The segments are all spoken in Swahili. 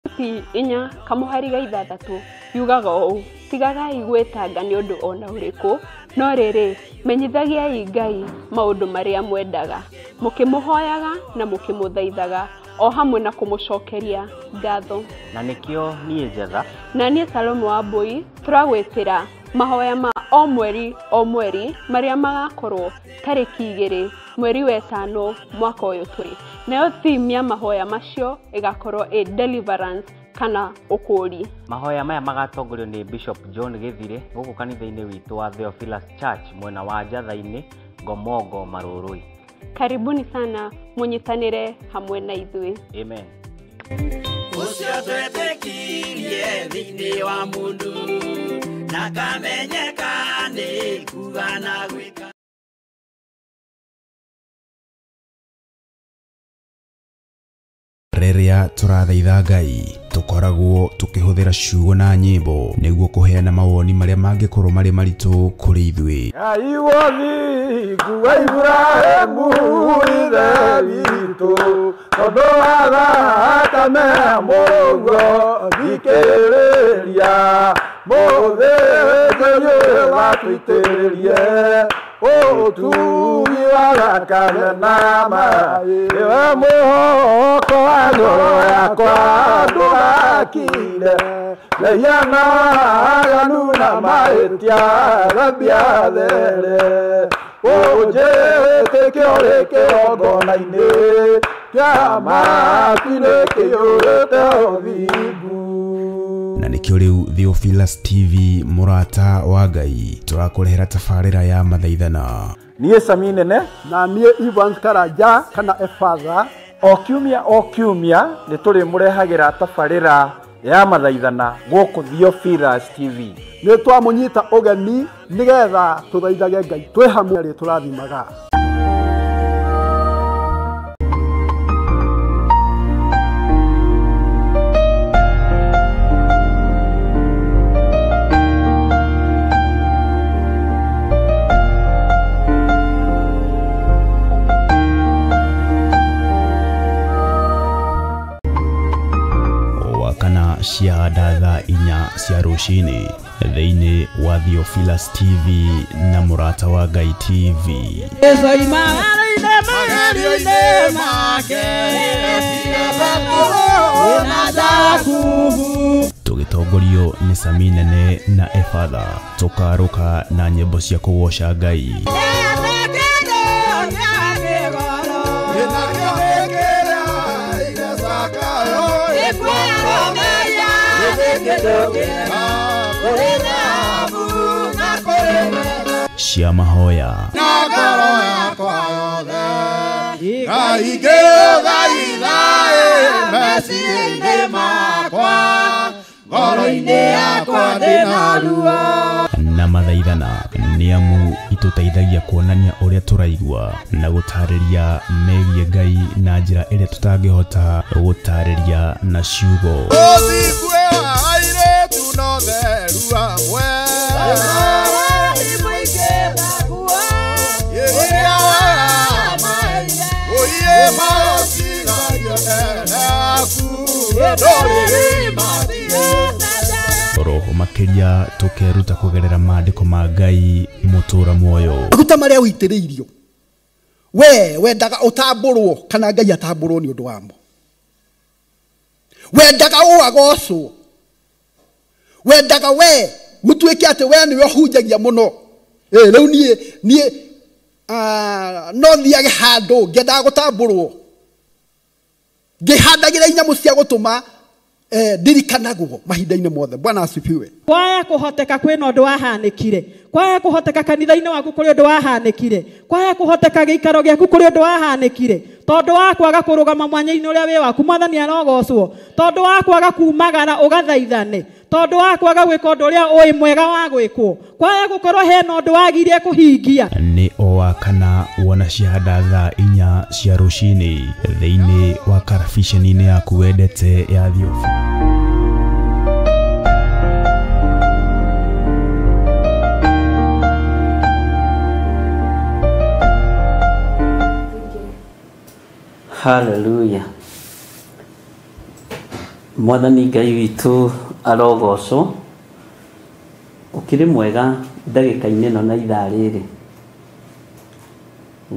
inya kamuhari ga ithathatu yugaga ũũ tigagai gwĩtanga nĩ ũndũ ona ũrĩkũ no rĩrĩ menyithagiai Ngai maũndũ marĩa mwendaga mũkĩmũhoyaga na mũkĩmũthaithaga o hamwe na kũmũcokeria ngatho na nĩkĩo niĩ Jetha na niĩ Salomo Wambui turagwĩtĩra mahoya ma o mweri marĩa magakorwo tarĩki 2 mweri wa 5 mwaka ũyũ tũrĩ nayo theme ya mahoya macio ĩgakorwo deliverance kana ũkũri. Mahoya maya magatongorio nĩ Bishop John Gĩthire gũkũ kanitha-inĩ witũ wa Theophilus Church mwena wa Njatha-inĩ Ngomongo Marũrũi. Karibuni sana mũnyitanĩre hamwe na ithuĩ. Amen. Ũcio twetĩkirie thĩinĩ wa mũndũ na kamenyeka nĩ kuga na gwĩka. Rĩrĩa tũrathaitha Ngai tukoragwo tukĩhũthĩra ciugo na nyĩmbo nĩguo kũheana mawoni marĩa mangĩkorwo marĩ maritũ kũrĩ ithuĩ. Ngai wothi kuga Ibrahimu ithe witũ tondũ wa thakame mũguo thikĩrĩria mũthĩnjĩri watũitĩrĩrie ũtugi wa thakame na maĩ iwe mũhoko wa ngoro yakwa ndũgakire lehiana aganu na mahĩtia thambia there ũnjĩtĩkio rĩ kĩgongona-inĩ kĩa matu-inĩ kĩiyũrĩte ũthingu. Na nĩkĩo rĩu Theophilus TV mũrata wa Ngai tũrakũrehera tabarĩra ya mathaithana. Niĩ Sami Nene na niĩ Evans Karanja kana Efatha o kiumia nĩ tũrĩmũrehagĩra tabarĩra ya mathaithana gũkũ Theophilus TV. Nĩ twamũnyita ũgeni nĩgetha tũthaithage Ngai twĩ hamwe rĩ tũrathimaga. Ciahanda thaa 4 cia rũcinĩ thĩinĩ wa Theophilus TV na mũrata wa Ngai TV. Tũgĩtongorio nĩ Sami Nene na Efatha tũkarũka na nyĩmbo cia kũgoca Ngai. Cia mahoya Na ngoro yakwa yothe ngaigĩthaithaĩ meciria-inĩ makwa ngoro-inĩ yakwa ndĩna ruo na mathaithana nĩ amu itũteithagia kuonania ũrĩa tũraigua na gũtarĩria megiĩ Ngai na njĩra ĩrĩa tũtangĩhota gũtarĩria na ciugo. ũthingue wa airĩtu na ũtheru hamwe Roho makĩria tũkeruta kũgerera maandĩko ma Ngai mũtũra muoyo. Maguta marĩa ũitĩrĩirio wendaga ũtambũrwo kana Ngai atambũrwo nĩ ũndũ wamo. Wendaga ũagocwo, wendaga gũtuĩke atĩ nĩwe ũhunjagia mũno. Rĩu niĩ no thiage handũ ngĩendaga gũtambũrwo ngĩhandagĩra inyamũ cia gũtũma ndirikanagwo mahinda-inĩ mothe. Bwana asifiwe. Kwaya kũhoteka kwĩna ũndũ wahanĩkire, kwaya kũhoteka kanitha-inĩ waku kũrĩ ũndũ wahanĩkire, kwaya kũhoteka gĩikaro gĩaku kũrĩ ũndũ wahanĩkire, tondũ wa kwaga kũrũgama mwanya-inĩ ũrĩa wĩ waku Mwathani arogocwo, tondũ wa kwaga kumagara ũgathaithane, tondũ wa kwaga gwĩka ũndũ ũrĩa ũĩ mwega wa gwĩkwo, kwaya gũkorwo hena ũndũ wagirie kũhingia. Nĩ o wakana wona ciahanda thaa 4 cia rũcinĩ thĩinĩ wa karabiceni-inĩ yaku wendete ya Theophilus. Hallelujah. Mwathani Ngai witũ arogocwo. Ukiri mwega ndagĩka-inĩ ĩno na ithaa rĩrĩ.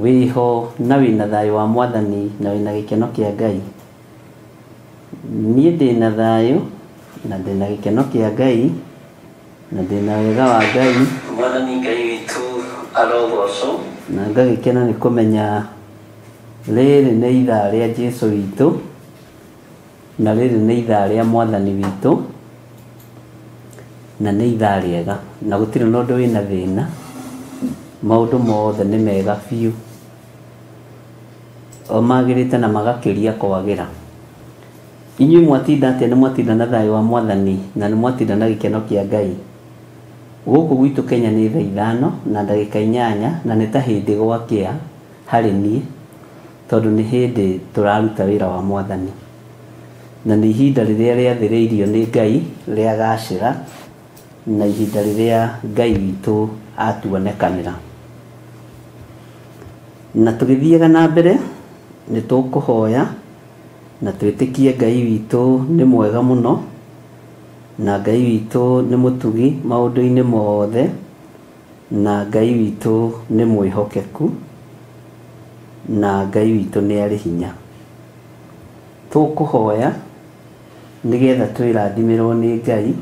Wĩho na wĩna thayũ wa Mwathani na wĩna gĩkeno kĩa Ngai. Niĩ ndĩna thayũ na ndĩna gĩkeno kĩa Ngai na ndĩna wega wa Ngai. Mwathani Ngai witũ arogocwo. Na ngagĩkena nĩ kũmenya rĩrĩ nĩ ithaa rĩa Jesũ witũ na rĩrĩ nĩ ithaa rĩa Mwathani witũ na nĩ ithaa rĩega na gũtirĩ na ũndũ wĩna thĩna. Maũndũ mothe nĩ mega biũ, o magĩrĩte na magakĩria kwagĩra. Inyuĩ mwatinda atĩa? Nĩ mwatinda na thayũ wa Mwathani na nĩ mwatinda na gĩkeno kĩa Ngai. Gũkũ gwitũ Kenya nĩ thaa 5 na ndagĩka 8 na nĩ ta hĩndĩ gwakĩa harĩ niĩ, tondũ nĩ hĩndĩ tũraruta wĩra wa Mwathani na nĩ ihinda rĩrĩa rĩathĩrĩirio nĩ Ngai rĩa gacĩra na ihinda rĩrĩa Ngai witũ atuonekanĩra. Na tũgĩthiaga na mbere nĩ tũkũhoya na twĩtĩkie Ngai witũ nĩ mwega mũno na Ngai witũ nĩ mũtugi maũndũ-inĩ mothe na Ngai witũ nĩ mwĩhokeku na Ngai witũ nĩ arĩ hinya. Tũkũhoya nĩgetha twĩrathimĩrwo nĩ Ngai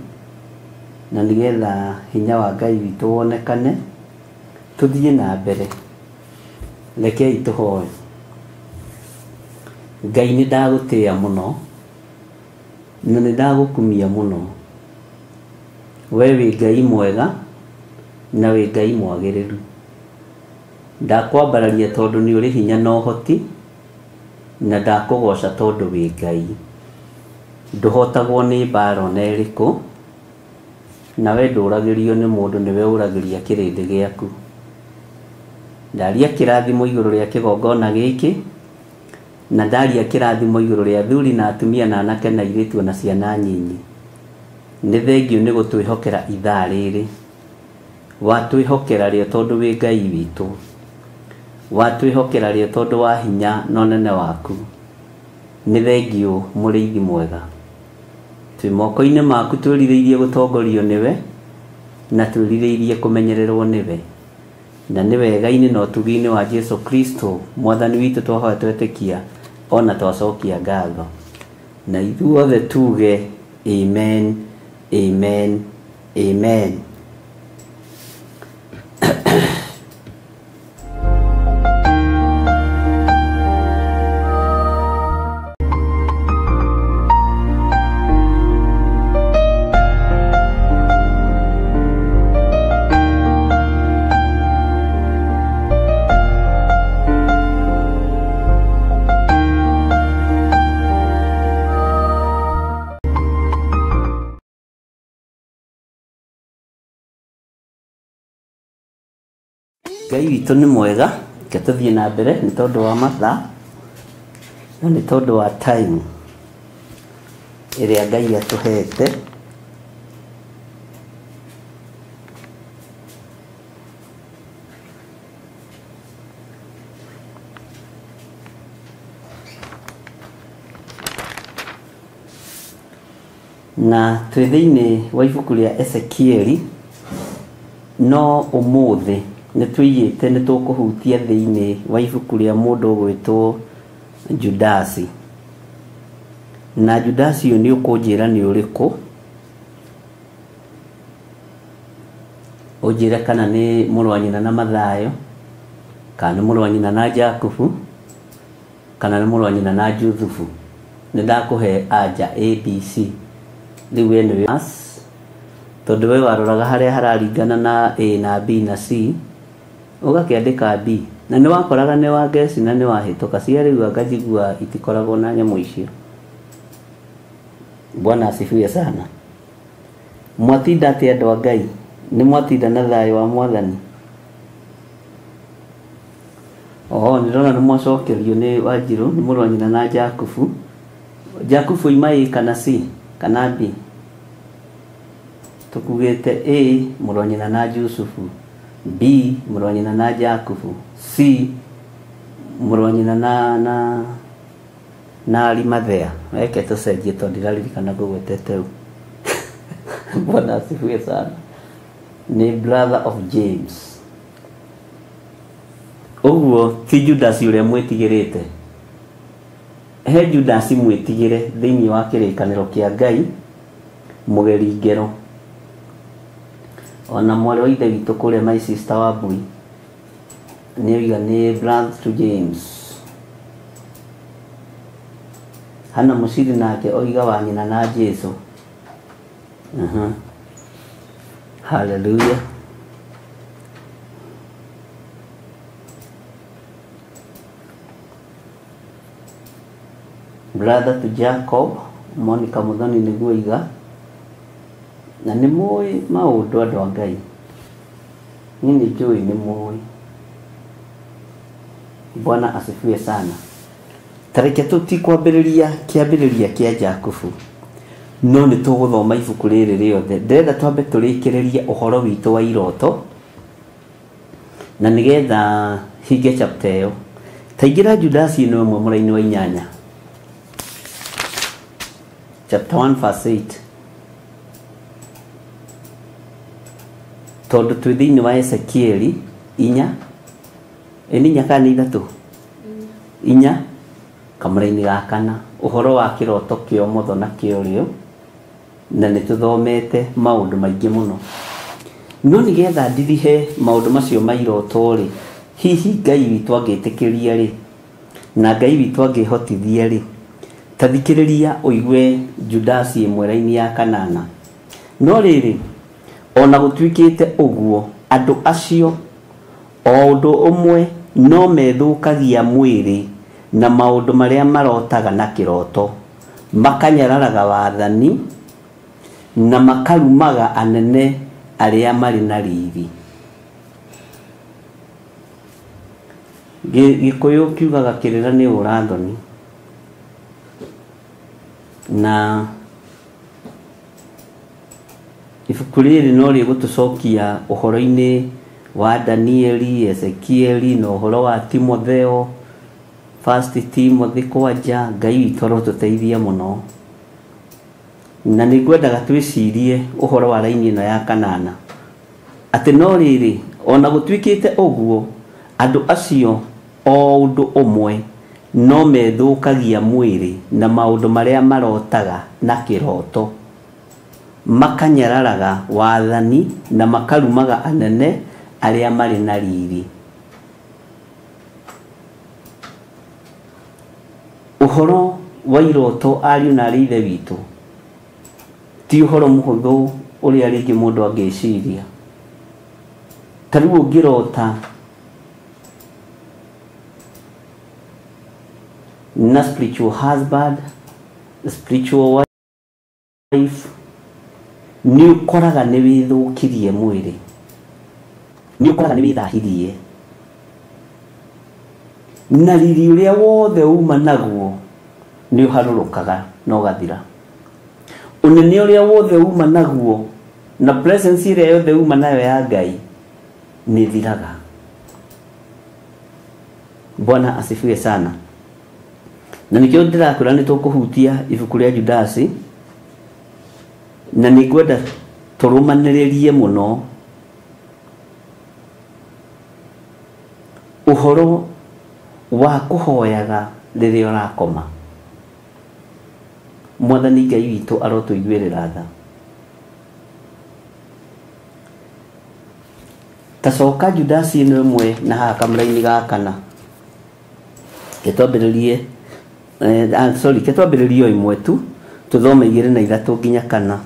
na nĩgetha hinya wa Ngai witũ wonekane. Tũthiĩ na mbere. Rekei tũhoye. Ngai nĩ ndagũtĩĩa mũno na nĩ ndagũkumia mũno. Wee wĩ Ngai mwega na wĩ Ngai mwagĩrĩru. Ndakwambararia tondũ nĩ ũrĩ hinya na ũhoti na ndakũgoca tondũ wĩ Ngai. Ndũhotagwo nĩ mbara ona ĩrĩkũ na we ndũragĩrio nĩ mũndũ, nĩwe ũragĩria kĩrĩndĩ gĩaku. Ndaria kĩrathimo igũrũ rĩa kĩgongona gĩkĩ na ndaria kĩrathimo igũrũ rĩa athuri na atumia na anake na airĩtu na ciana nyinyi. Nĩ thengio nĩ gũtwĩhokera ithaa rĩrĩ. Watwĩhokera rĩo tondũ wĩ Ngai witũ. Watwĩhokera rĩo tondũ wa hinya na ũnene waku. Nĩ thengio mũrĩithi mwega. Twĩ moko-inĩ maku twĩrirĩirie gũtongorio nĩwe na twĩrirĩirie kũmenyererwo nĩwe. Na nĩ wega-inĩ na ũtugi-inĩ wa Jesũ Kristo Mwathani witũ twahoya twetĩkia ona twacokia ngatho. Na ithuothe tuge amen, amen, amen. Ngai witũ nĩ mwega. Ke tũthiĩ na mbere nĩ tondũ wa mathaa na nĩ tondũ wa time ĩrĩa Ngai atũhete. Na twĩ thĩinĩ wa ibuku rĩa Ezekieli, no ũmũthĩ nĩ twĩyĩte nĩ tũkũhutia thĩinĩ wa ibuku rĩa mũndũ ũgwĩtwo Judasi. Na Judasi ũyũ nĩ ũkũnjĩra nĩ ũrĩkũ. Ũnjĩre kana nĩ mũrũ wa nyina na Mathayo, kana nĩ mũrũ wa nyina na Jakubu, kana nĩ mũrũ wa nyina na Juthufu. Nĩ ndakũhe anja ABC. Rĩu we nĩwe tondũ we waroraga harĩa hararingana na A na B na C ũgakĩandĩka B na nĩ wakoraga nĩ wa gesi na nĩ wahĩtũka. Cia rĩu angajigua itikoragwo na nyamũ icio. Bwana asifiwe sana. Mwatinda atĩ andũ a Ngai? Nĩ mwatinda na thayũ wa Mwathani? Nĩrona nĩ mwacokerio nĩ Wanjirũ, nĩ mũrũ wa nyina na Jakubu. Jakubu ima A kana C kana B? Tukugĩte A mũrũ wa nyina na Jusufu, B mũrũ wa nyina na Jakubu, C mũrũ wa nyina na Arimathea weke tucenjie tondu ndiraririkana ngũgwetete u Bwana asifiwe sana. Ni brother of James. Uguo ti Judas uria mwitigirite. He Judas mwitigire thiini wa kirikaniro kia Ngai mugeri ngero. Ona mwari wa ithe witũ kũrĩa my sister wa Mbui nĩoiga nĩ brother to James. Hana mũciri nake oiga wa nyina na Jesu. Hallelujah. Brother to Jacob, Monica Muthoni nĩguo iga na nĩ mũĩ maũndũ andũ a Ngai. Niĩ nĩ njũĩ nĩ mũĩ. Bwana asifiwe sana. Tareke tutikwambĩrĩria kĩambĩrĩria kĩa Jakubu, no nĩ tũgũthoma ibuku rĩrĩ rĩothe. Ndĩrenda twambe tũrĩkĩrĩrie ũhoro witũ wa iroto, na nĩgetha hinge chapter ĩyo. Taingĩra Judasi ĩno ĩmwe mũraini wa 8, chapter 1 verse 8. Tondũ twĩ thĩinĩ wa Ezekieli 4 ĩninya kana 3 4 kamũraini ga 4 ũhoro wa kĩroto kĩa ũmotho na kĩa ũrĩo, na nĩ tũthomete maũndũ maingĩ mũno. No nĩgetha ndirihe maũndũ macio ma iroto rĩ, hihi Ngai witũ angĩtĩkĩria rĩ, na Ngai witũ angĩhotithia rĩ, ta thikĩrĩria ũigue Judasi ĩmwe-inĩ ya 8. No rĩrĩ, ona gũtuĩkĩte ũguo, andũ acio o ũndũ ũmwe no methũkagia mwĩrĩ na maũndũ marĩa marotaga na kĩroto, makanyararaga wathani na makarumaga anene arĩa marĩ na riri. Gĩkũyũ kiugaga kĩrĩra nĩ ũrathoni, na ibuku rĩrĩ no rĩgũtũcokia ũhoro-inĩ wa Danieli, Ezekieli na ũhoro wa Timotheo, 1 Timothy 4. Ngai witũ arotũteithia mũno, na nĩngwendaga twĩcirie ũhoro wa raini ĩno ya 8 atĩ no rĩrĩ, ona gũtuĩkĩte ũguo, andũ acio o ũndũ ũmwe no methũkagia mwĩrĩ na maũndũ marĩa marotaga na kĩroto, makanyararaga wathani na makarumaga anene arĩa marĩ na riri. Ũhoro wa iroto ariũ na arĩ ithe witũ ti ũhoro mũhũthũ ũrĩa rĩngĩ mũndũ angĩciria. Ta rĩu ũngĩrota na spiritual husband, spiritual wife, nĩ ũkoraga nĩ wĩthũkirie mwĩrĩ, nĩ ũkoraga nĩ wĩthahirie, na riri ũrĩa wothe uma naguo nĩ ũharũrũkaga na ũgathira. Ũnene ũrĩa wothe uma naguo na presence ĩrĩa yothe uma nayo ya Ngai nĩ thiraga. Bwana asifiwe sana. Na nikio ndĩrakwĩra nĩ tũkũhutia ibuku rĩa Judasi, na nĩngwenda tũrũmanĩrĩrie mũno ũhoro wa kũhoyaga rĩrĩa ũrakoma. Mwathani Ngai witũ arotũiguĩrĩra tha. Tacoka Judasi ĩno ĩmwe na haha kamũra-inĩ ga 4. Ketwambĩrĩrie ketwambĩrĩrie ĩmwe tu, tũthome 2 na 3 nginya 4.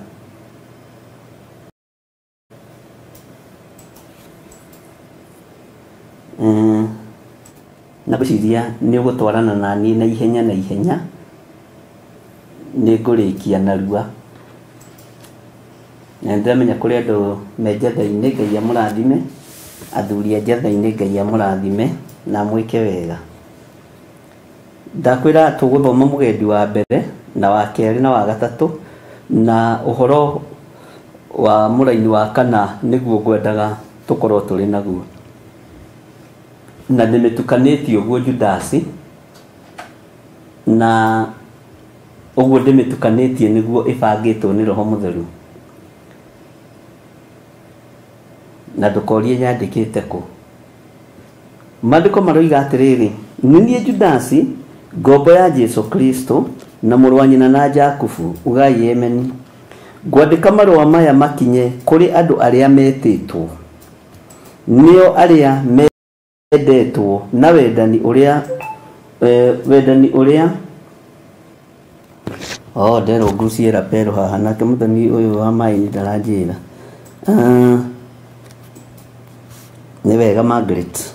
Na gwĩciria nĩ ũgũtwarana na niĩ na ihenya na ihenya, nĩ ngũrĩkia narua. Na ndĩramenya kũrĩ andũ me njatha-inĩ, Ngai amũrathime, athuri a njatha-inĩ, Ngai amũrathime na mwĩke wega. Ndakwĩra tũgũthoma mũgendi wa mbere na wa kerĩ na wa gatatũ, na ũhoro wa mũraini wa 4 nĩguo ngwendaga tũkorwo tũrĩ naguo. Na ndĩmĩtukanĩtie ũguo Judasi na uguo ndimitukanetie niguo ibangitwo ni Roho Mutheru na ndukorie nyandikite ku mandiko maroiga atiriri ninie Judasi ngombo ya Jesu Kristo na mũrũ wa nyina na Jakubu ugai Yemeni ngwandĩka marũa maya makinye kũrĩ andũ arĩa metĩtwo nĩo arĩa mendetwo na wendani ũrĩa ndero nguciera pero haha nake mũthoni ũyũ wa maini ndaranjĩra nĩ wega Margaret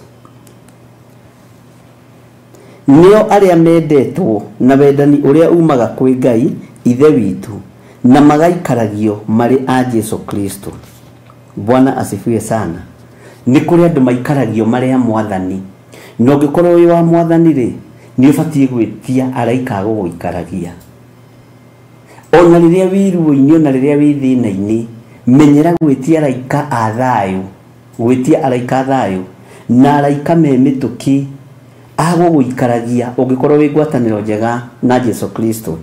nĩo arĩa mendetwo na wendani ũrĩa umaga kwĩ Ngai ithe witũ na magaikaragio marĩ a Jesu Kristo. Bwana asifiwe sana. Nĩ kũrĩ andũ maikaragio marĩ a Mwathani, na ũngĩkorwo wĩ wa Mwathani rĩ nĩ ũbatiĩ gwĩtia araika gũgũikaragia. Ona rĩrĩa wĩ ruo-inĩ, ona rĩrĩa wĩ thĩna-inĩ, menyera gwĩtia araika a thayũ, gwĩtia araika a thayũ na araika me mĩtũkĩ agũgũikaragia ũngĩkorwo wĩ ngwatanĩro njega na Jesu Kristo.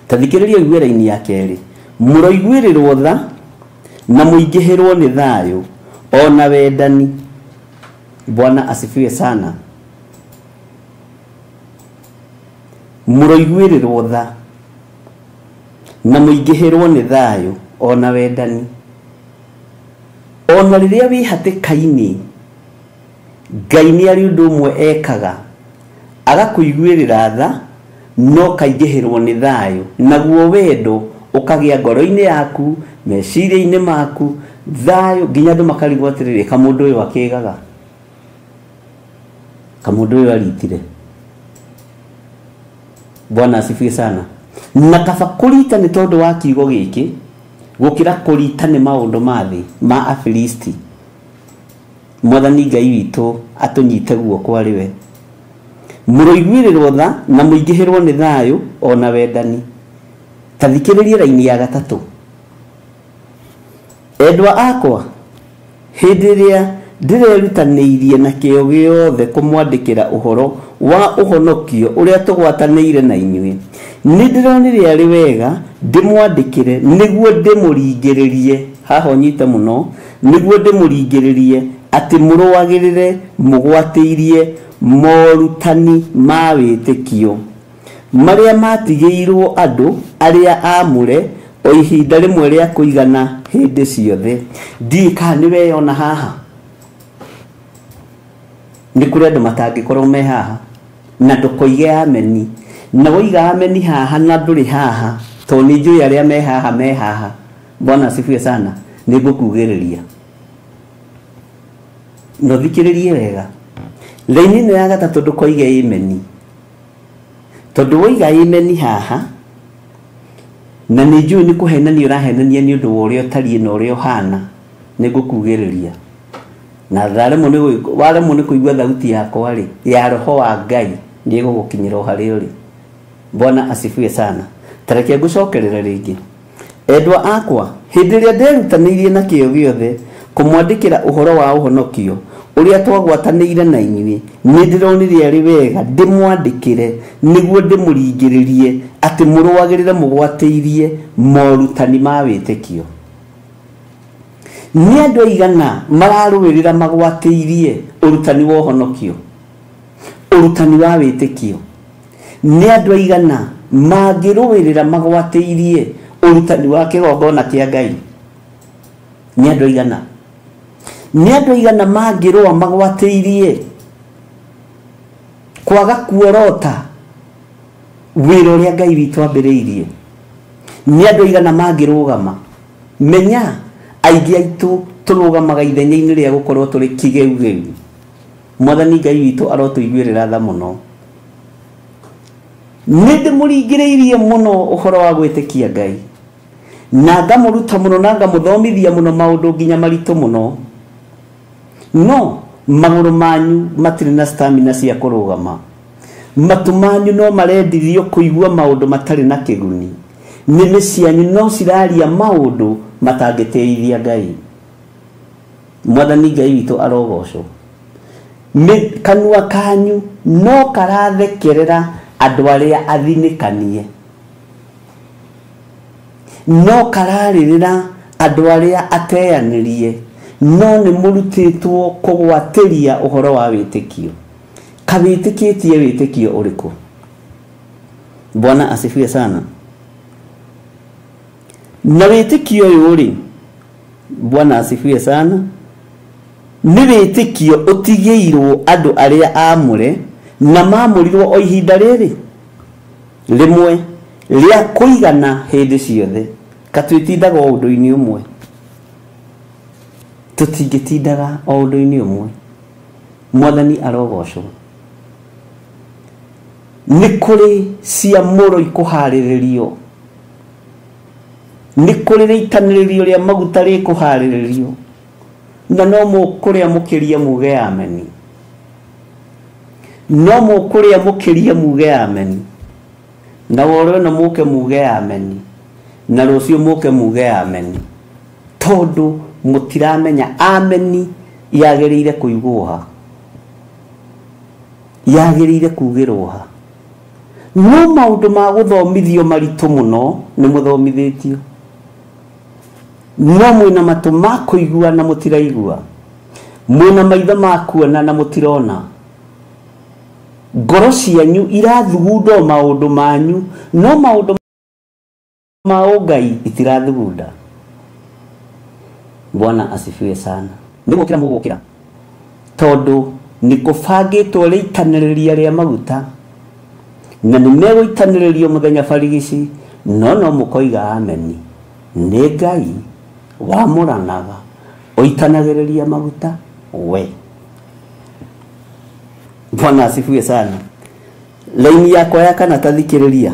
Tathikĩrĩria igwĩra-inĩ ya kerĩ, mũroiguĩrĩrwo tha na mũingĩhĩrwo nĩ thayũ ona wendani. Bwana asifiwe sana. Mũroiguĩrĩrwo tha na mũingĩhĩrwo nĩ thayũ ona wendani. Ona rĩrĩa wĩ hatĩka-inĩ, Ngai nĩ arĩ ũndũ ũmwe ekaga, agakũiguĩrĩra tha no kaingĩhĩrwo nĩ thayũ, naguo wendo ũkagĩa ngoro-inĩ yaku, meciria-inĩ maku, thayũ, nginya andũ makarigwo atĩrĩrĩ, kamũndũ ũyũ akĩgaga, kamũndũ ũyũ aritire. Bwana asifiwe sana. Na kaba kũrita nĩ tondũ wa kiugo gĩkĩ gũkĩra kũrita nĩ maũndũ ma thĩ ma Afilisti. Mwathani Ngai witũ atũnyite guoko arĩ we. Mũroiguĩrĩrwo tha na mũingĩhĩrwo nĩ thayũ ona wendani. Tathikĩrĩria raini ya gatatũ. Endwa akwa, hĩndĩ ĩrĩa ndĩrerutanĩirie na kĩyo gĩothe kũmwandĩkĩra ũhoro wa ũhonokio ũrĩa tũgwatanĩire na inyuĩ, nĩ ndĩronire arĩ wega ndĩmwandĩkĩre nĩguo ndĩmũringĩrĩrie, haha ũnyite mũno, nĩguo ndĩmũringĩrĩrie atĩ mũrũagĩrĩre mũgwatĩirie morutani ma wĩtĩkio marĩa matigĩirwo andũ arĩa amũre o ihinda rĩmwe rĩa kũigana hĩndĩ ciothe. Ndika nĩ weyona haha, nĩ kũrĩ andũ matangĩkorwo me haha na ndũkoige ameni, na woiga ameni haha na ndũrĩ haha, tondũ nĩ njũĩ arĩa me haha. Bwana asifiwe sana. Nĩ ngũkugĩrĩria no thikĩrĩrie wega raini ĩno ya gatatũ, ndũkoige ameni, tondũ woiga ameni haha na nĩ njũĩ nĩ kũhenania ũrahenania nĩ ũndũ wa ũrĩa ũtariĩ na ũrĩa ũhana, nĩ ngũkugĩrĩria na waremwo nĩ kũigua thauti yakwa rĩ, ya Roho wa Ngai nĩ ĩgũgũkinyĩra harĩa ũrĩ. Bwana asifiwe sana. Tareke ngũcokerera rĩngĩ. Endwa akwa, hĩndĩ ĩrĩa nderutanĩirie na kĩyo gĩothe kũmwandĩkĩra ũhoro wa ũhonokio ũrĩa twagwatanĩire na inyuĩ, nĩ ndĩronire arĩ wega ndĩmwandĩkĩre nĩguo ndĩmũringĩrĩrie atĩ mũrũagĩrĩre mũgwatĩirie morutani ma wĩtĩkio. Nĩ andũ aigana mararũĩrĩra magwatĩirie ũrutani wa ũhonokio, ũrutani wa wĩtĩkio? Nĩ andũ aigana mangĩrũĩrĩra magwatĩirie ũrutani wa kĩgongona kĩa Ngai? Nĩ andũ aigana? Nĩ andũ aigana mangĩrũa magwatĩirie kwaga kuorota wĩra ũrĩa Ngai witũ ambĩrĩirie? Nĩ andũ aigana mangĩrũgama? Menya aingĩ aitũ tũrũgamaga ithenya-inĩ rĩa gũkorwo tũrĩ kĩgeugeu. Mwathani Ngai witũ arotũiguĩrĩra tha mũno. Nĩ ndĩmũringĩrĩirie mũno ũhoro wa gwĩtĩkia Ngai, na ngamũruta mũno na ngamũthomithia mũno maũndũ nginya maritũ mũno, no magũrũ manyu matirĩ na stamina cia kũrũgama, matũ manyu no marendirio kũigua maũndũ matarĩ na kĩguni, nĩmĩ cianyu no ciraria maũndũ matangĩteithia Ngai. Mwathani Ngai witũ arogocwo. Kanua kanyu no karathekerera andũ arĩa athinĩkanie, no kararĩrĩra andũ arĩa ateanĩrie, no nĩ mũrutĩtwo kũgwatĩria ũhoro wa wĩtĩkio. Kawĩtĩkĩtie wĩtĩkio ũrĩkũ? Bwana asifiwe sana. Na wĩtĩkio ũyũ rĩ, Bwana asifiwe sana, nĩ wĩtĩkio ũtigĩirwo andũ arĩa amũre na mamũrirwo o ihinda rĩrĩ rĩmwe rĩa kũigana hĩndĩ ciothe. Katwĩtindaga o ũndũ-inĩ ũmwe, tũtingĩtindaga o ũndũ-inĩ ũmwe. Mwathani arogocwo. Nĩ kũrĩ ciamũro ikũharĩrĩrio, nĩ kũrĩ rĩitanĩrĩrio rĩa maguta rĩkũharĩrĩrio, na no mũkũrĩa mũkĩria muge ameni, no mũkũrĩa mũkĩria muge ameni, na woro na mũke muge ameni, na rũciũ mũke muge ameni, tondũ mũtiramenya ameni yagĩrĩire kũigwo ha, yagĩrĩire kugĩrwo ha. No maũndũ ma gũthomithio maritũ mũno nĩ mũthomithĩtio, no mwĩna matũ ma kũigua na mũtiraigua, mwĩna maitho ma kuona na mũtirona, ngoro cianyu irathugunda maũndũ manyu, no maũndũ ma ũngai itirathugunda. Bwana asifiwe sana. Nĩ gũkĩra mũgũkĩra, tondũ nĩ kũbangĩtwo rĩitanĩrĩria rĩa maguta, na nĩ megũitanĩrĩrio mũthenya barigici, no mũkoiga ameni. Nĩ Ngai wamũranaga ũitanagĩrĩria maguta we. Bwana asifiwe sana. Laini yakwa ya kana tathikĩrĩria,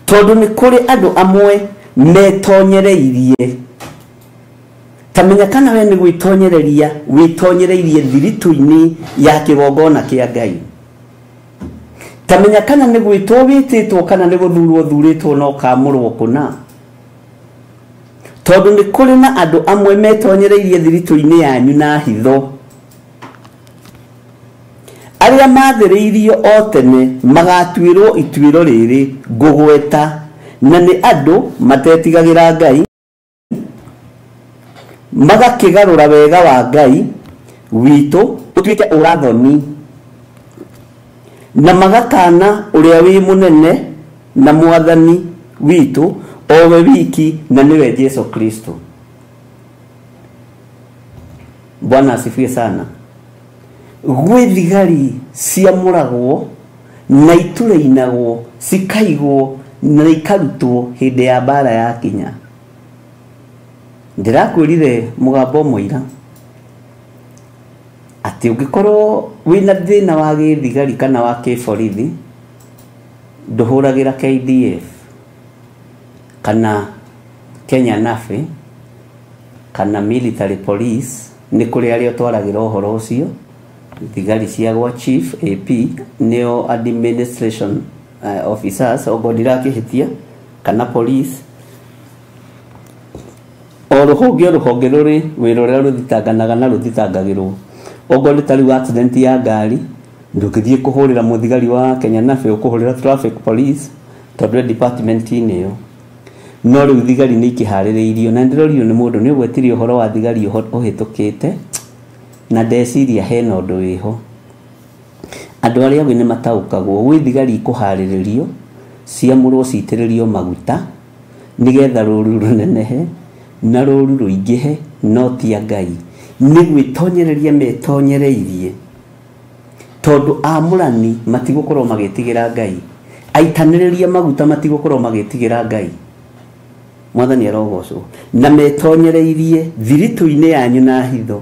tondũ nĩ kũrĩ andũ amwe metonyereirie. Tamenya kana we nĩ gwĩtonyereria wĩtonyereirie thiritũ-inĩ ya kĩgongona kĩa Ngai. Tamenya kana nĩ gwĩtwo wĩtĩtwo kana nĩ gũthurwo thurĩtwo no kamũrwo kũna. Tondũ nĩ kũrĩ na andũ amwe metonyereirie thiritũ-inĩ yanyu na hitho, arĩa mathĩrĩirio o tene magatuĩrwo ituĩro rĩrĩ ngũgweta, na nĩ andũ matetigagĩra Ngai, magakĩgarũra wega wa Ngai witũ ũtuĩke ũrathoni, na magakana ũrĩa wĩ mũnene na mwathani witũ o we wiki, na nĩwe Jesu Kristo. Bwana asifiwe sana. Gwĩ thigari ciamũragwo na itũrĩinagwo cikaigwo na ikarutwo hĩndĩ ya mbara ya kinya. Ndĩrakwĩrire mũgambo mũira atĩ ũngĩkorwo wĩna thĩna wa gĩthigari kana wa kĩborithi, ndũhũragĩra KDF kana Kenya Navy kana military police. Nĩ kũrĩ arĩa twaragĩra ũhoro ũcio, thigari ciagwa chief AP neo administration officers ogo ndirakĩhĩtia, kana police o rũhonge rũrĩ wĩra ũrĩa rũthitanganaga na rũthitangagĩrwo. Ogo nĩ tarĩ accident ya ngari, ndũngĩthiĩ kũhũrĩra mũthigari wa Kenya Navy, ũkũhũrĩra traffic police tondũ department-inĩ ĩyo. No rĩu thigari nĩ ikĩharĩrĩirio, na ndĩrorio nĩ mũndũ nĩ ũgwetirie ũhoro wa thigari ũhĩtũkĩte, na ndeciria hena ũndũ wĩho. Andũ arĩa nĩ mataũkagwo gwĩ thigari ikũharĩrĩrio ciamũrwo citĩrĩrio maguta nĩgetha rũru rũnenehe na rũru rũingĩhe, no ti Ngai. Nĩ gwĩtonyereria metonyereirie, tondũ amũrani matigũkorwo magĩtigĩra Ngai, aitanĩrĩria maguta matigũkorwo magĩtigĩra Ngai. Mwathani arogocwo. Na metonyereirie thiritũ-inĩ yanyu na hitho,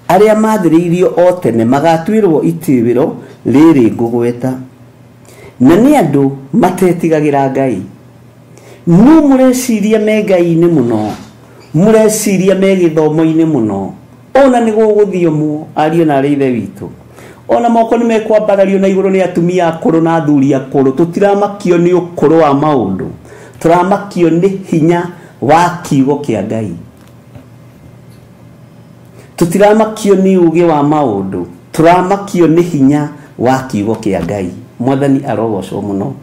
arĩa mathĩrĩirio o tene magatuĩrwo ituĩro rĩrĩ ngũgweta, na nĩ andũ matetigagĩra Ngai. No mũreciria me Ngai-inĩ mũno, mũreciria me gĩthomo-inĩ mũno, ona nĩ gũgũthiomwo ariũ na arĩa ithe witũ, ona moko nĩ mekwambarario na igũrũ nĩ atumia akũrũ na athuri akũrũ. Tũtiramakio nĩ ũkũrũ wa maũndũ, tũramakio nĩ hinya wa kiugo kĩa Ngai. Tũtiramakio nĩ ũgĩ wa maũndũ, tũramakio nĩ hinya wa kiugo kia Ngai. Mwathani arogocwo muno.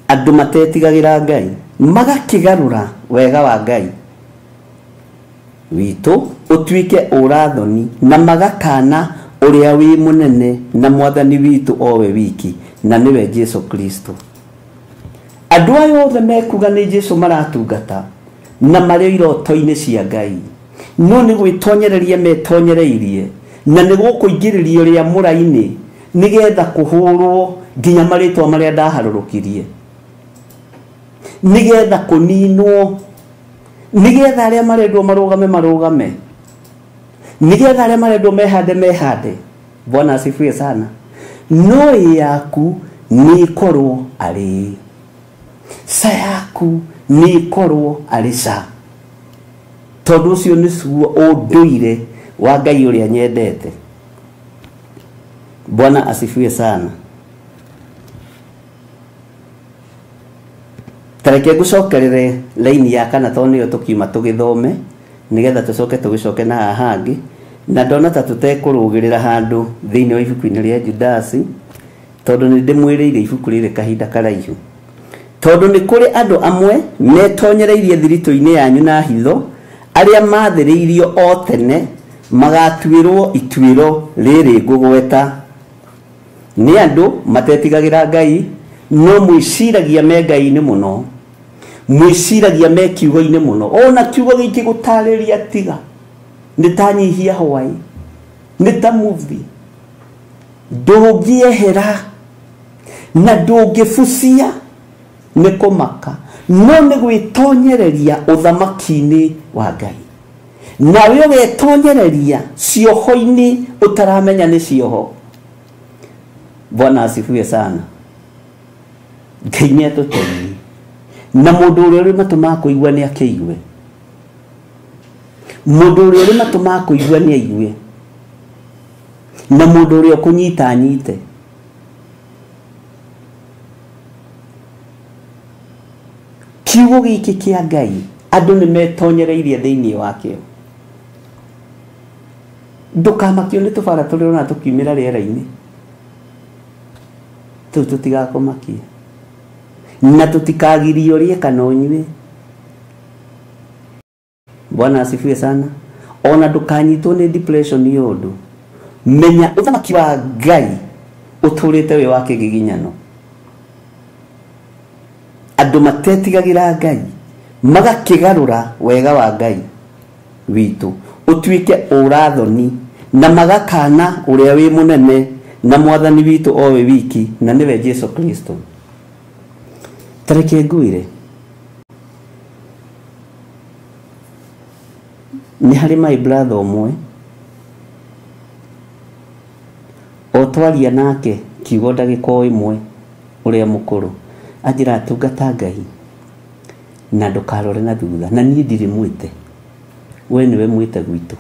Andu matetigagira Ngai magakigarura wega wa Ngai witu utuike urathoni na magakana uria wi munene na Mwathani witu owe wiki na niwe Jesu Kristo. Andu ayo othe mekuga ni Jesu maratungata na mario iroto-ini cia Ngai, no ni gwitonyereria metonyereirie na ni gukuingiriria uria muraini nigetha kuhurwo nginya maritwa maria ndaharurukirie, nigetha kuninwo, nigetha aria marendwo marugame, nigetha aria marendwo mehande. Bwana asifiwe sana. No yaku ni korwo ari sa yaku ni korwo ari sa, tondu ucio ni suo unduire wa Ngai uria nyendete. Bwana asifiwe sana. Tareke gucokerere laini ya kana tondu yo tukiuma tugithome nigetha tucoke na hangi, na ndona ta tutekurugirira handu thiini wa ibuku-ini ria Judasi, tondu ni ndimwiriire ibuku riri kahinda karaihu, tondu ni kuri andu amwe metonyereirie thirito-ini yanyu na hitho, aria mathiriirio o tene magatuirwo ituiro riri ngugweta. Ni andu matetigagira Ngai, no mwiciragia me Ngai-ini muno, mwiciragia me kiugo-ini muno. Ona kiugo giki gutariria tiga ni tanyihia hwai, ni ta movie, ndungiehera na ndungibucia ni kumaka, no ni gwitonyereria uthamaki-ini wa Ngai. Nawe ugetonyereria cioho-ini utaramenya ni cioho. Bwana asifiwe sana. Ngai ni atuteithie, na mundu uria uri matuma kuigua ni akiigue, mundu uria uri matuma kuigua ni aigue, na mundu uria kunyita nyite. Kiugo giki kia Ngai andu ni metonyereirie thiini wakio. Ndukamakio ni tubara turia ona tukiumira riera-ini, tutigakumakie na tutikagirie kana unyue. Bwana asifiwe sana. Ona ndukanyitwo ni depression yondu, menya uthamaki wa Ngai uturite we wake giginyano. Andu matetigagira Ngai magakigarura wega wa Ngai witu utuike urathoni na magakana uria wi munene na Mwathani witu owe wiki na niwe Jesu Kristo. Tareke nguire ni hari my brother omwe otwaria nake kiugo ndagiko imwe uria mukuru anjira tungata Ngai na ndukarore na thutha, na nie ndiri mwite, we niwe mwite gwitu,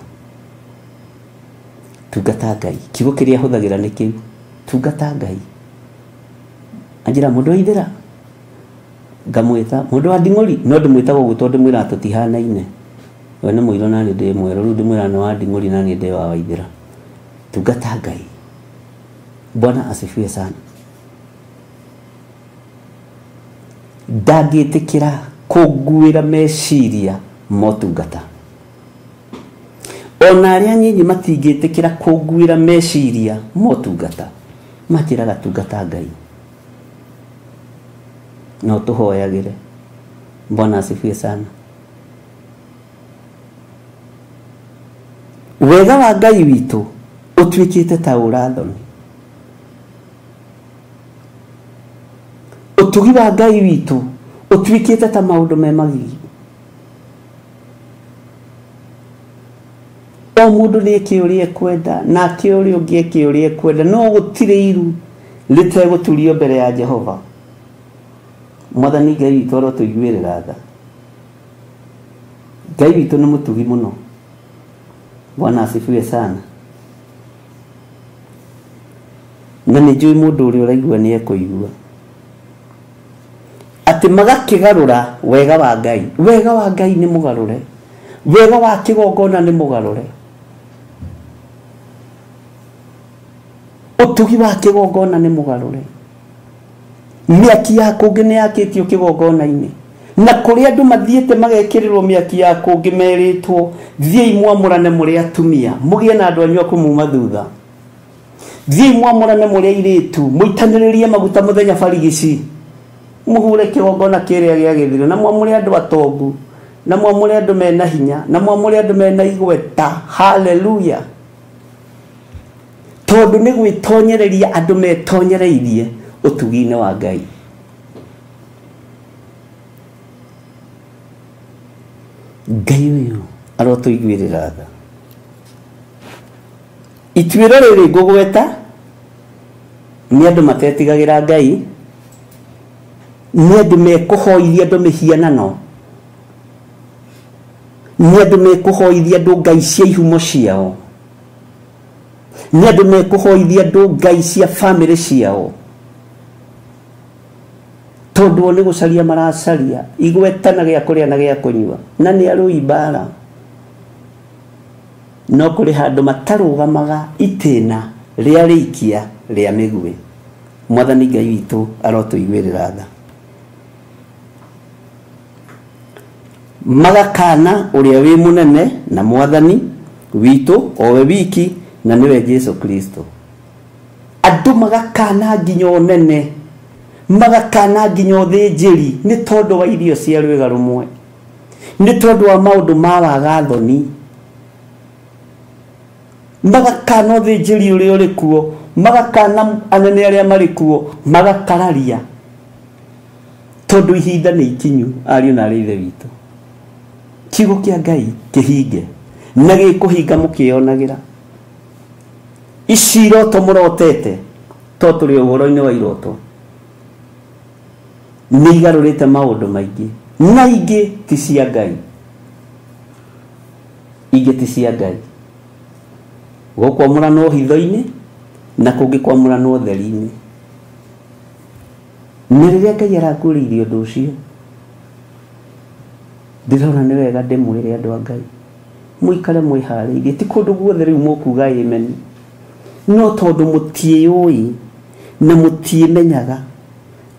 tungata Ngai. Kiugo kiria huthagira ni kiu, tungata Ngai. Anjira mundu aithira ngamwita mundu wa nding'ori, no ndimwitaga uguo tondu ndimwira tutihanaine, we ni muiro na ni ndi mwero, riu ndimwira ni wa nding'ori na ni ndi wa waithira. Tungata Ngai. Bwana asifiwe sana. Ndagitikira kuguira meciria motungata, ona aria nyinyi matingitikira kuguira meciria motungata, makiraga tungata Ngai. No tuhoyagire. Bwana asifiwe sana. Wega wa Ngai witu utwikite ta urathoni, utugi wa Ngai witu utwikite ta maundu me magigi. O mundu ni kiurie kwenda na kiurie ungi kiurie kwenda, no gutire iru riteguturio mbere ya Jehova. Mwathani Ngai witu ro tuiguirira tha. Ngai witu ni mutugi muno. Bwana asifiwe sana. Na ni njui mundu uria uraigua ni ekuigua ati magakigarura wega wa Ngai. Wega wa Ngai ni mugarure, wega wa kigongona ni mugarure. utugi wa kigongona ni mugarure miaki ya kungi ni yakitio kigongona-ini na kuri andu mathiete magekirirwo miaki ya kungi meritwo thiei mwamurane muri atumia mugie na andu anyu akumuma thutha thiei mwamurane muri airitu muitaniririe maguta muthenya barigici muhure kigongona kiria gia githire na mwamure andu atongu na mwamure andu mena hinya na mwamure andu mena igweta. Haleluya. Tondu ni gwitonyereria andu metonyereirie utugi-ini wa Ngai. Ngai uyu arotuiguirira tha ituiro riri ngugweta ni andu matetigagira Ngai, ni andu mekuhoithia andu mihianano, ni andu mekuhoithia andu ngai cia ihumo ciao, ni andu mekuhoithia andu ngai cia family ciao. Tondu ni gucaria maracaria igwetana gia kuria na gia kunyua na ni arui mbara no kuri handu matarugamaga itina ria rikia ria migwe. Mwathani Ngai witu arotuiguirira tha magakana uria wi munene na Mwathani witu owe wiki na niwe Jesu Kristo. Andu magakana nginya onene, magakana nginya uthinjiri ni tondu wa irio cia rwega rumwe, ni tondu wa maundu ma wagathoni. Magakana uthinjiri uria uri kuo, magakana anene aria mari kuo, magakararia tondu ihinda ni ikinyu. Ariu na ari ithe witu, kiugo kia Ngai kihinge na gikuhinga mukionagira. Ici iroto murotete to turi uhoro-ini wa iroto ni igarurite maundu maingi na ingi ti cia Ngai, ingi ti cia Ngai. Gukwamurana hitho-ini na kungi kwamurana utheri-ini. Ni riria Ngai arakuririe undu ucio ndirona ni wega ndimwire andu a Ngai muikare mwihariirie, ti kundu guothe riu mukuga amen, no tondu mutiui na mutimenyaga.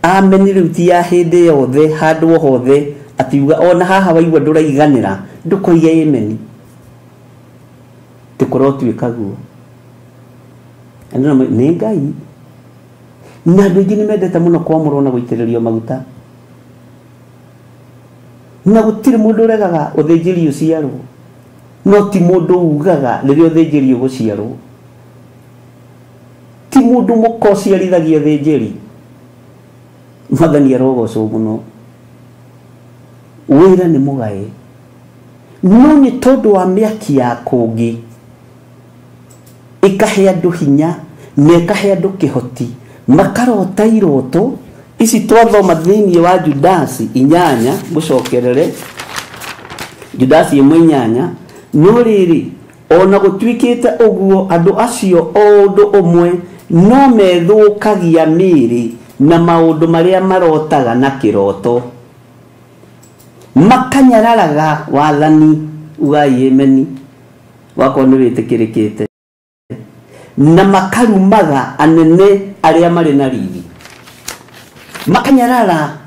Amen riu ti ya hindi yothe handu hothe atiuga ona haha waigua nduraiganira ndukoiga amen, tikurotwika guo. Andũ nĩ Ngai na andũ aingĩ nĩ mendete mũno kwamũrwo na gũitĩrĩrio maguta, na gũtirĩ mũndũ ũregaga ũthĩnjĩri ũciarwo, no ti mũndũ ugaga rĩrĩa ũthĩnjĩri ũgũciarwo, ti mũndũ mũka ũciarithagia ũthĩnjĩri. Mwathani arogocwo mũno, wĩra nĩ mũgae, no nĩ tondũ wa mĩaki ya kũngĩ ikahe andũ hinya na ikahe andũ kĩhoti makarota iroto ici twathoma thĩinĩ wa Judasi 8 mũcokerere Judasi 1:8. No rĩrĩ ona gũtuĩkĩte ũguo andũ acio o ũndũ ũmwe no methũkagia mĩĩrĩ na maũndũ marĩa marotaga na kĩroto, makanyararaga wathani. Ugai ameni wako nĩ wĩtĩkĩrĩkĩte, na makarumaga anene arĩa marĩ na riri, makanyarara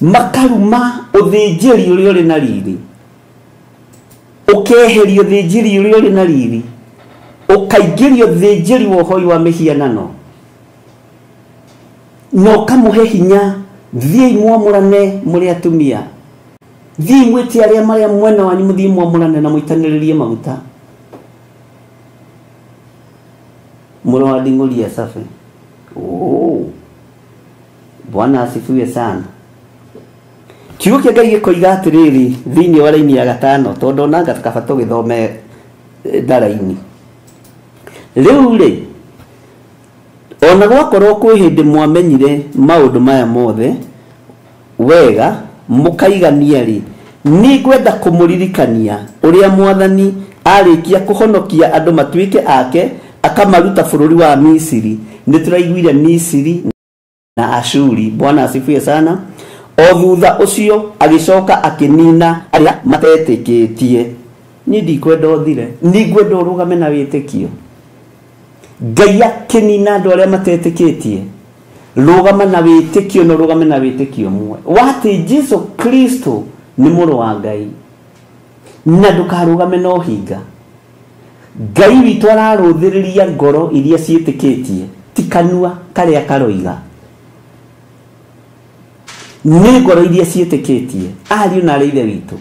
makaruma ũthĩnjĩri ũrĩa ũrĩ na riri, ũkeheria ũthĩnjĩri ũrĩa ũrĩ na riri, ũkaingĩria ũthĩnjĩri wa ũhoi wa mĩhianano, na ũkamũhe hinya. Thiĩi mwamũrane mũrĩ atumia, thiĩi mwĩtie arĩa marĩa mwena wanyu mũthiĩ mwamũrane na mũitanĩrĩrie maguta. Mũrũ wa Nding'ũri safi. Bwana asifiwe sana. Kiugo kĩa Ngai gĩkoiga atĩrĩrĩ thĩinĩ wa raini ya 5, tondũ nanga tukaba tũgĩthome ndara-inĩ. Rĩu rĩ ona gwakorwo kwĩ hĩndĩ mwamenyire maũndũ maya mothe wega mũkaigania rĩ, nĩ ngwenda kũmũririkania ũrĩa Mwathani arĩkia kũhonokia andũ matuĩke ake akamaruta bũrũri wa Misiri. Nĩ tũraiguire Misiri na Ashuri. Bwana asifiwe sana. O thutha ũcio agĩcoka akĩnina arĩa matetĩkĩtie. Niĩ ndikwenda ũthire, nĩ ngwenda ũrũgame na wĩtĩkio. Ngai akinina andu aria mateteketie rugama na witikio no rugame na witikio mwe wati Jesu Kristo ni muru wa Ngai na ndukarugame no hinga Ngai witu araruthiriria ngoro iria ciitiketie ti kanua karia karoiga ni ngoro iria ciitiketie ariu na areithe witu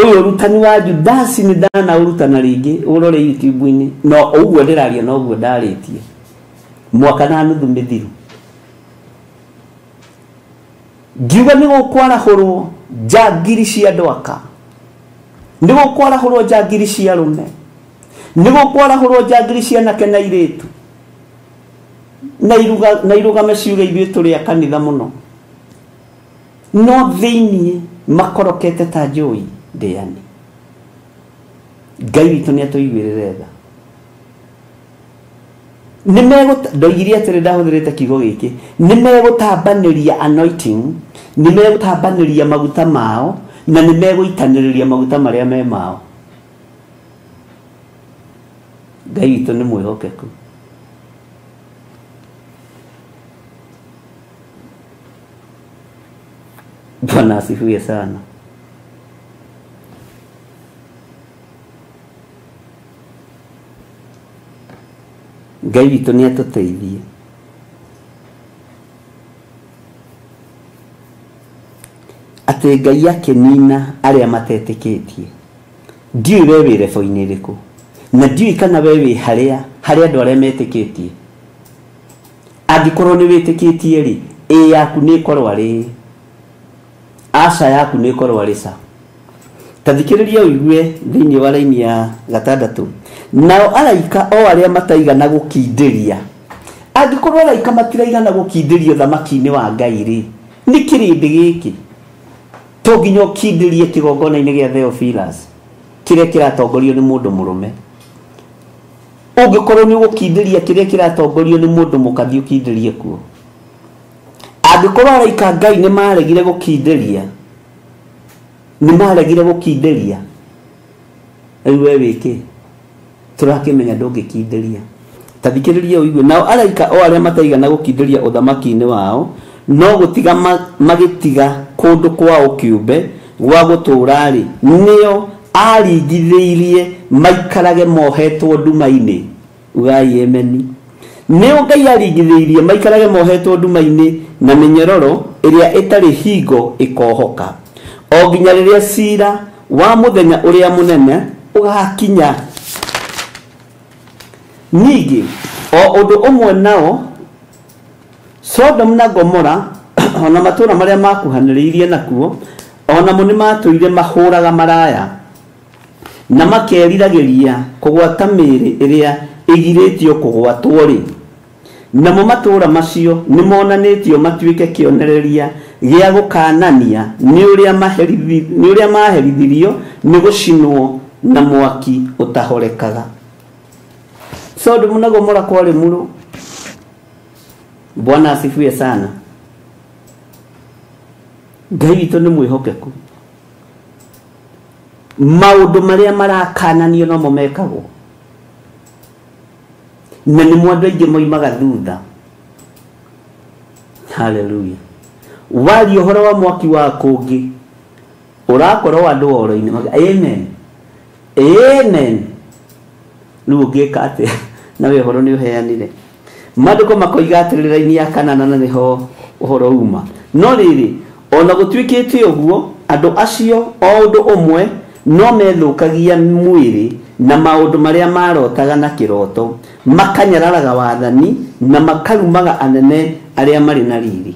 uyu rutani wa Judasi ni ndana urutana ringi urore YouTube-ini no uguo ndiraria no uguo ndaritie mwaka na nuthu mithiru ngiuga ni gukwarahurwo njangiri cia ndwaka ni gukwarahurwo njangiri cia rume ni gukwarahurwo njangiri cia nake na iritu na irugame ciuge ithuĩ tũrĩ a kanitha mũno no thĩinĩ makorokete ta njũĩ ndĩani Ngai witũ nĩ atũiguĩrĩre tha ndoigire atĩrĩ ndahũthĩrĩte kiugo gĩkĩ nĩ megũtambanĩria anointing nĩ megũtambanĩria maguta mao na nĩ megũitanĩrĩria maguta marĩa me mao Ngai witũ nĩ mwĩhokeku Bwana asifiwe sana Ngai witũ nĩ atũteithie atĩ Ngai akenina arĩa matetĩkĩtie ndiũĩ we wĩ rebo-inĩ rĩkũ na ndiũĩ kana we wĩ harĩa andũ arĩa metĩkĩtie angĩkorwo nĩ wĩtĩkĩtie rĩ yaku nĩ ĩkorwo arĩ aca yaku nĩ ĩkorwo arĩ ca ta thikĩrĩria ũigue thĩinĩ wa raini ya 6 nao araika o arĩa mataigana gũkindĩria angĩkorwo araika matiraigana gũkindĩria ũthamaki-inĩ wa Ngai rĩ nĩ kĩrĩndĩ gĩkĩ to nginya ũkindĩrie kĩgongona-inĩ gĩa Theophilus kĩrĩa kĩratongorio nĩ mũndũ mũrũme ũngĩkorwo nĩ ũgũkindĩria kĩrĩa kĩratongorio nĩ mũndũ mũkathi ũkindĩrie kuo angĩkorwo araika Ngai nĩ maregire gũkindĩria rĩu we wĩkĩ turakimenya ndũngĩkindĩria ta thikĩrĩria ũigue nao araika o arĩa mataigana gũkindĩria ũthamaki-inĩ wao no gũtiga magĩtiga kũndũ kwao kĩũmbe gwa gũtũũra rĩ nĩo aringithĩirie maikarage mohetwo nduma-inĩ ugai ameni nĩo Ngai aringithĩirie maikarage mohetwo nduma-inĩ na mĩnyororo ĩrĩa ĩtarĩ hingo ĩkohoka o nginya rĩrĩa cira wa mũthenya ũrĩa mũnene ũgakinya ningĩ o ũndũ ũmwe nao Sodom na Gomora ona matũũra marĩa makuhanĩrĩirie nakuo ona mo nĩ matũire mahũraga maraya na makeriragĩria kũgwata mĩĩrĩ ĩrĩa ĩgirĩtio kũgwatwo rĩ namo matũũra macio nĩ monanĩtio matuĩke kĩonereria gĩa gũkanania nĩ ũrĩa maherithirio nĩ gũcinwo na mwaki ũtahorekaga Sodom na Gomora kwarĩ mũrũ Bwana asifiwe sana Ngai witũ nĩ mwĩhokeku maũndũ marĩa marakananio no mo mekagwo na nĩ andũ aingĩ moimaga thutha haleluya wali ũhoro wa mwaki wa kũngĩ ũrakorwo andũ oro-inĩ amen amen rĩu ũngĩka atĩa na we ũhoro nĩ ũheanire maandĩko makoiga atĩrĩ raini ya 8 na nĩho ũhoro uma no rĩrĩ ona gũtuĩkĩte ũguo andũ acio o ũndũ ũmwe no methũkagia mwĩrĩ na maũndũ marĩa marotaga na kĩroto makanyararaga wathani na makarumaga anene arĩa marĩ na riri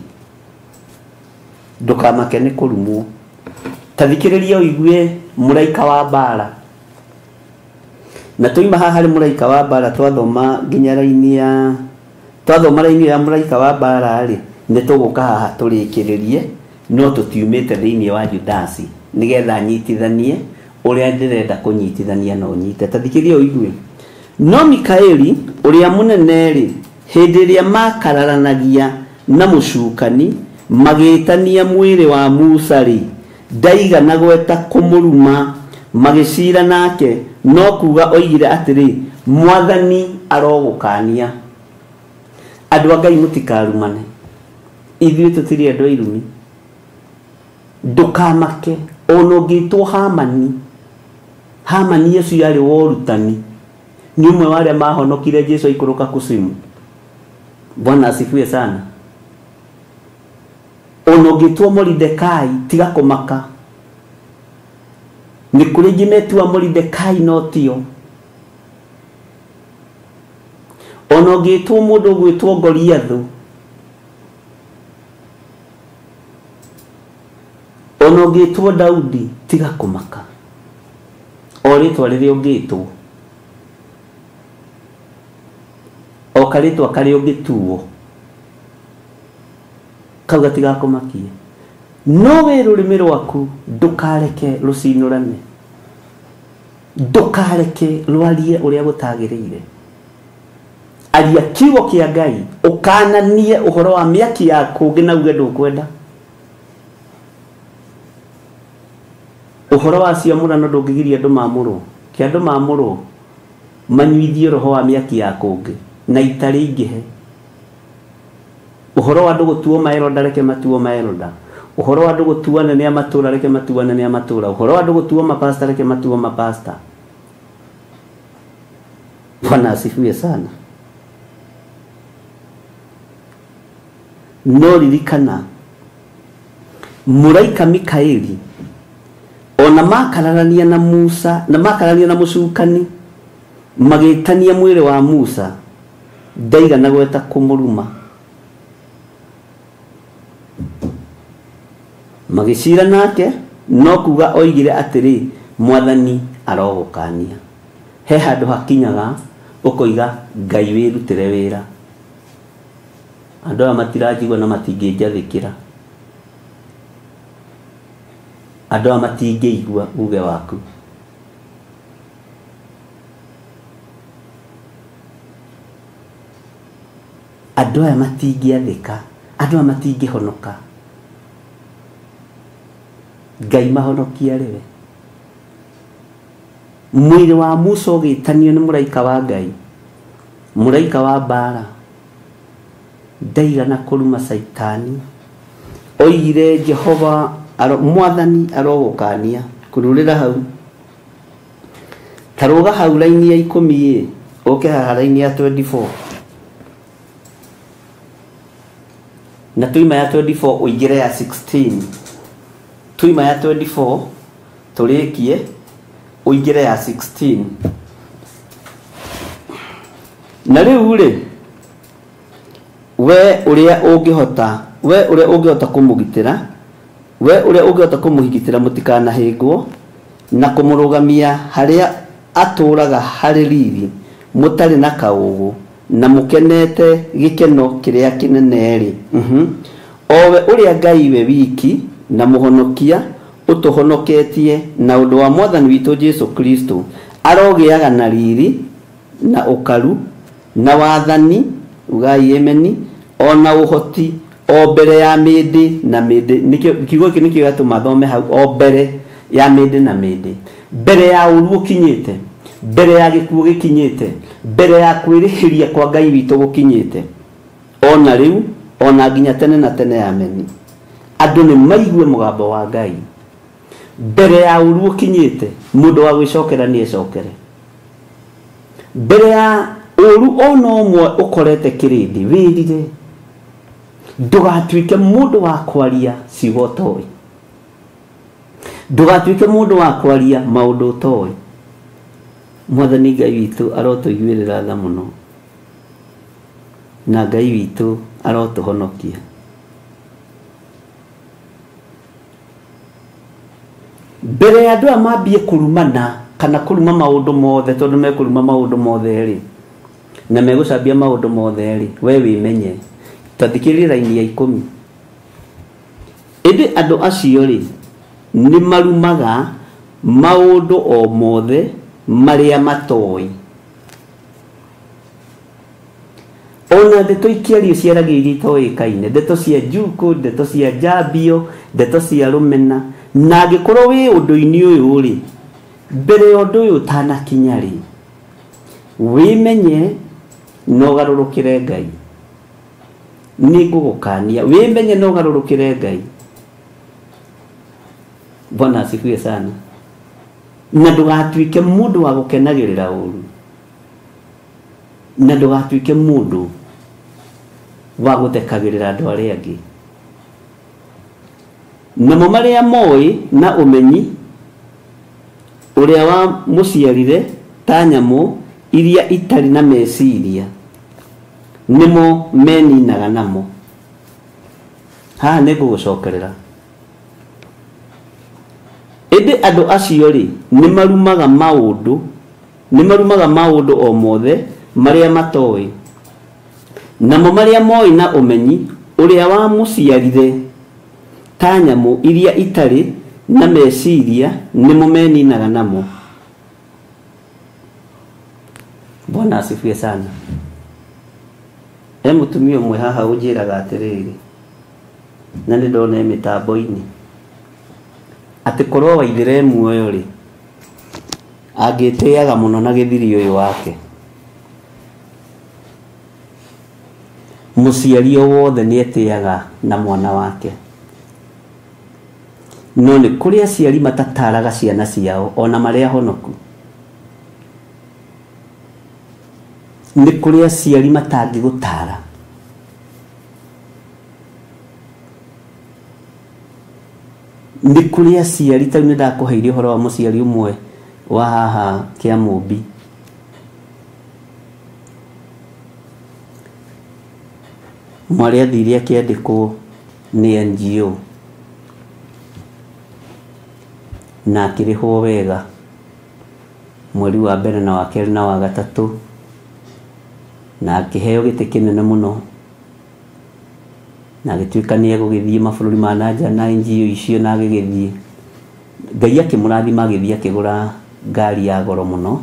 ndũkamake nĩ kũrumwo ta thikĩrĩria ũigue mũraika wa mbara na tũima haha harĩ mũraika wa mbara twathoma nginya raini ya mũraika wa mbara rĩ nĩ tũgũka haha tũrĩkĩrĩrie no tũtiumĩte thĩinĩ wa Judasi nĩgetha nyitithanie ũrĩa ndĩrenda kũnyitithania no nyite ta thikĩrĩria ũigue no Mikaeli ũrĩa mũnene rĩ hĩndĩ ĩrĩa makararanagia na mũcukani magĩtania mwĩrĩ wa Musa rĩ ndaigana gweta kũmũruma magĩcira nake no kuga oigire atiri mwathani arogukania andu Ngai mutikarumane ithuĩ tutiri andu irumi ndukamake ono ngitwo Hamani Yesu yari worutani ni umwe wale mahonokire Yesu ikuruka kusimu. Bwana asifiwe sana. Ono ngitwo Mordekai tiga kumaka ni kuri gimetua Mordekai no tio. Ono ngitwo mundu gwitwo Goliathu, ono ngitwo Daudi tiga kumaka oritwa riri ungitwo okaritwa kari ungituo kauga tiga kumakie no we rurimi rwaku ndukareke rucinurane ndukareke rwarie uria gutagiriire aria kiugo kia Ngai ukananie uhoro wa miaki yaku nginauge ndukwenda uhoro wa cia murano ndungigiria andu mamuro kia andu mamuro manyuithie roho wa miaki yaku ngi na itari ingihe uhoro wa andu gutuo maeroda reke matuo maeroda uhoro wa andu gutuana ni amatura reke matuana ni amatura uhoro wa andu gutuo mapasta reke matuo mapasta. Bwana asifiwe sana. No ririkana muraika Mikaeli ona makararania na Musa na makararania na mucukani magitania mwiri wa Musa ndaiga na gweta kumuruma magicira nake no kuga oigire atiri mwathani arogukania he handu hakinyaga ukoiga Ngai wirutire wira andu amatirajigwa na matingĩnjathĩkĩra andu amatingĩigua uge waku andu aya matingĩathĩka andu aya matingĩhonoka Ngai mahonokia riwe mwiri wa Musa ũgĩtanio nĩ mũraika wa Ngai mũraika wa mbara ndaigana kuruma saitani oigire Jehova mwathani arogukania kururira hau taruga hau laini ya 10 oke laini ya 24 na tuima ya 24 uigire ya 16 tuima ya 24 tulikie uigire ya 16 na riu ri we uria ungihota kumugitira we uria ungihota kumuhigitira mutikana hingwo na kumurugamia haria aturaga hari riri mutari na kaugu na mukenete gikeno kiria kinene ri owe uria Ngai we wiki na muhonokia utuhonoketie na undu wa mwathani witu Jesu Kristo arogiaga na riri na ukaru na wathani ugai emeni ona uhoti o mbere ya mindi na mindi nikio kiugo iki nikio gatuma thome hau o mbere ya mindi na mindi mbere ya uruo kinyite mbere ya gikuo gikinyite mbere ya kwirihiria kwa Ngai witu gukinyite ona riu ona nginya tene na tene ameni andu ni maigue mugambo wa Ngai mbere ya uruo kinyite mundu wa gwicokera ni ecokere mbere ya uru ono mwe ukorete kirindi wirire ndugatuike mundu wa kwaria ciugo toi ndugatuike mundu wa kwaria maundu toi mwathani Ngai witu arotuiguirira tha muno na Ngai witu arotuhonokia mbere ya andu amambie kurumana kana kuruma maundu mothe tondu mekuruma maundu mothe ri na megucambia maundu mothe ri we wimenye tathikirira laini ya 10 indi andu acio ri ni marumaga maundu o mothe maria matoi ona ndeto ikiario ciaragĩrĩrie itoĩkaine ndeto cia Njuku ndeto cia Njambio ndeto cia Rũmena na angĩkorwo wĩ ũndũ-inĩ ũyũ ri mbere ũndũ ũyũ ũtanakinya rĩ wĩmenye na ũgarũrũkĩre Ngai. Nĩ ngũgũkania wĩmenye na ũgarũrũkĩre Ngai. Bwana asifiwe sana. Na ndũgatuĩke mũndũ wa gũkenagĩrĩra ũru, na ndũgatuĩke mũndũ wa gũthekagĩrĩra andũ arĩa angĩ. Namo marĩa moĩ na ũmenyi ũrĩa wa mũciarire ta nyamũ iria itarĩ na meciria nĩmo meninaga namo. Haha nĩ ngũgũcokerera. Ĩndĩ andũ acio rĩ nĩ marumaga maũndũ o mothe marĩa matoĩ. Namo marĩa moĩ na ũmenyi ũrĩa wa mũciarire ta nyamũ iria itarĩ na meciria nĩmo meninaga namo. Bwana asifiwe sana. Mũtumia ũmwe haha ũnjĩraga atĩrĩrĩ, na nĩ ndona mĩtambo-inĩ, atĩ korwo Waithĩra muoyo rĩ angĩtĩaga mũno na gĩthiri ũyũ wake. Mũciari o wothe nĩ etĩaga na mwana wake, no nĩ kũrĩ aciari matataraga ciana ciao ona marĩa honoku. Nĩ kũrĩ aciari matangĩgũtara. Nĩ kũrĩ aciari, ta nĩ ndakũheire ũhoro wa mũciari ũmwe wa haha Kĩamũmbi. Mwarĩ athire akĩandĩkwo nĩ NGO na akĩrĩhwo wega mweri wa mbere na wa kerĩ na wa gatatũ, na akĩheo gĩtĩ kĩnene mũno, na agĩtuĩka nĩ egũgĩthiĩ mabũrũri ma nanja na NGO icio, na agĩgĩthiĩ Ngai akĩmũrathima agĩthiĩ akĩgũra ngari ya goro mũno.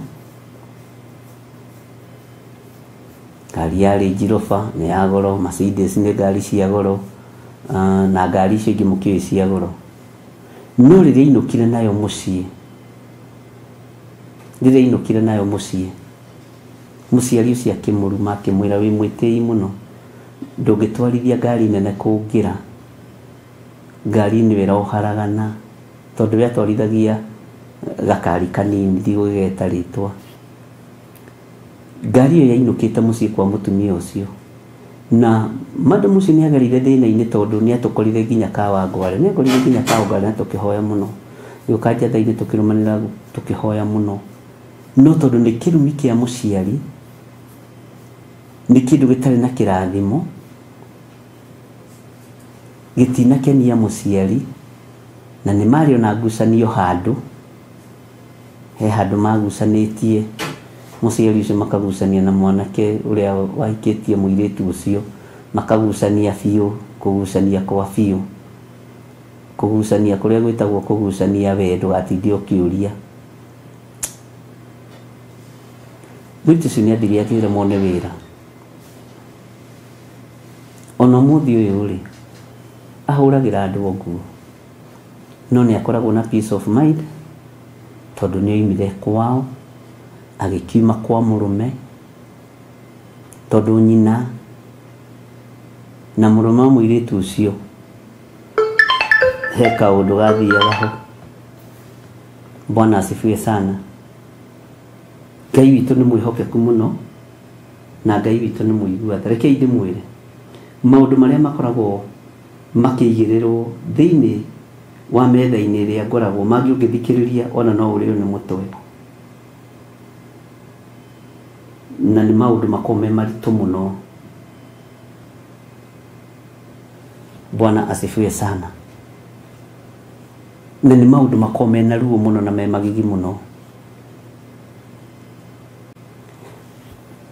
Ngari ya Range Rover nĩ ya goro, Mercedes nĩ ngari cia goro, na ngari icio ingĩ mũkĩũĩ cia goro. No rĩrĩa ainũkire nayo mũciĩ, mũciari ũcio akĩmũruma akĩmwĩra wĩ mwĩtĩi mũno, ndũngĩtwarithia ngari nene kũngĩra, ngari nĩ wĩra ũharagana, tondũ we atwarithagia gakari kanini ndigũgĩgeta rĩtwa. Ngari ĩyo yainũkĩte mũciĩ kwa mũtumia ũcio, na madam ũcio nĩ agerire thĩna-inĩ tondũ nĩ atũkorire nginya Kawangware, na tũkĩhoya mũno, gĩũka njatha-inĩ tũkĩrũmanĩra tũkĩhoya mũno. No tondũ nĩ kĩrumi kĩa mũciari, nĩ kĩndũ gĩtarĩ na kĩrathimo, gĩtinakenia mũciari, na nĩ marĩ ona ngucanio handũ, he handũ magucanĩtie mũciari ũcio, makagucania na mwanake ũrĩa wahikĩtie mũirĩtu ũcio, makagucania biũ, kũgucania kwa biũ, kũgucania kũrĩa gwĩtagwo kũgucania wendo, atinde ũkĩũria. Mũirĩtu ũcio nĩ athire akĩĩra mone wĩra. Ona mũthĩ ũyũ rĩ ahũragĩra andũ nguo, no nĩ akoragwo na peace of mind tondũ nĩ oimire kwao agĩkiuma kwa mũrũme, tondũ nyina na mũrũme wa mũirĩtu ũcio he kaũndũ gathiaga ho. Bwana asifiwe sana. Ngai witũ nĩ mwĩhokeku mũno, na Ngai witũ nĩ mũiguaga. Rekei ndĩmwĩre maũndũ marĩa makoragwo makĩigĩrĩrwo thĩinĩ wa metha-inĩ ĩrĩa ngoragwo, mangĩ ũngĩthikĩrĩria ona no ũrĩo nĩ mũtwe, na nĩ maũndũ makoragwo me maritũ mũno. Bwana asifiwe sana. Na nĩ maũndũ makoragwo mena ruo mũno na me magigi mũno.